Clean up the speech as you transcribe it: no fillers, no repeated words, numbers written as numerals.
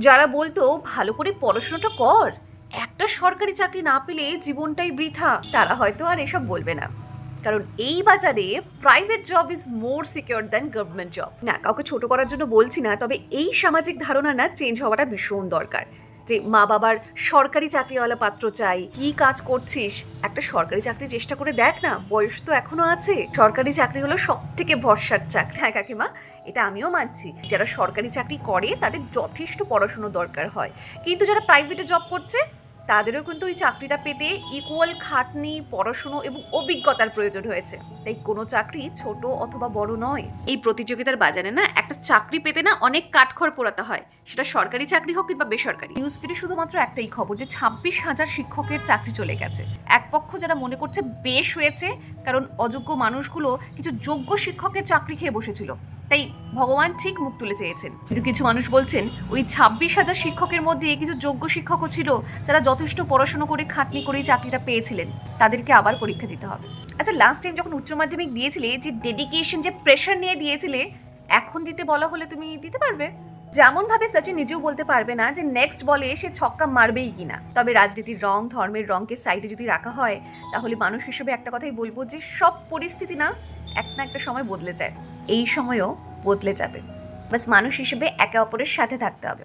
যারা বলতো ভালো করে পড়াশোনাটা কর, একটা সরকারি চাকরি না পেলে জীবনটাই বৃথা, তারা হয়তো আর এসব বলবে না। কারণ এই বাজারে private job is more secure than government job. না, কাউকে ছোট করার জন্য বলছি না, তবে এই সামাজিক ধারণা না চেঞ্জ হওয়াটা ভীষণ দরকার। যে মা বাবার সরকারি চাকরিওয়ালা পাত্র চাই, কি কাজ করছিস, একটা সরকারি চাকরি চেষ্টা করে দেখ না, বয়স তো এখনো আছে। সরকারি চাকরি হলো সব থেকে ভরসার চাকরি। হ্যাঁ কাকিমা, এটা আমিও মানছি, যারা সরকারি চাকরি করে তাদের যথেষ্ট পড়াশুনো দরকার হয়, কিন্তু যারা প্রাইভেটে জব করছে তাদেরও কিন্তু ওই চাকরিটা পেতে ইকুয়াল খাটনি, পড়াশুনো এবং অভিজ্ঞতার প্রয়োজন হয়েছে। তাই কোনো চাকরি ছোট অথবা বড় নয়। এই প্রতিযোগিতার বাজারে না একটা চাকরি পেতে না অনেক কাঠখড় পোড়াতে হয়, সেটা সরকারি চাকরি হোক কিংবা বেসরকারি। নিউজ ফিডে শুধুমাত্র একটাই খবর যে 26,000 শিক্ষকের চাকরি চলে গেছে। এক পক্ষ যারা মনে করছে বেশ হয়েছে, কারণ অযোগ্য মানুষগুলো কিছু যোগ্য শিক্ষকের চাকরি খেয়ে বসেছিল, তাই ভগবান ঠিক মুখ তুলে চেয়েছেন। কিন্তু কিছু মানুষ বলছেন ওই 26,000 শিক্ষকের মধ্যে কিছু যোগ্য শিক্ষকও ছিল যারা যথেষ্ট পড়াশোনা করে খাটনি করেই চাকরিটা পেয়েছিলেন, তাদেরকে আবার পরীক্ষা দিতে হবে। আচ্ছা, লাস্ট টাইম যখন উচ্চ মাধ্যমিক দিয়েছিলে, যে ডেডিকেশন, যে প্রেশার নিয়ে দিয়েছিলে, এখন দিতে বলা হলে তুমি দিতে পারবে? যেমন ভাবে সচিন নিজেও বলতে পারবে না যে নেক্সট বলে সে ছক্কা মারবেই কিনা, তবে রাজনীতির রং, ধর্মের রংকে সাইডে যদি রাখা হয়, তাহলে মানুষ হিসেবে একটা কথাই বলবো যে সব পরিস্থিতি না একটা সময় বদলে যায়, এই সময়ও বদলে যাবে। বাস মানুষ হিসেবে একে অপরের সাথে থাকতে হবে।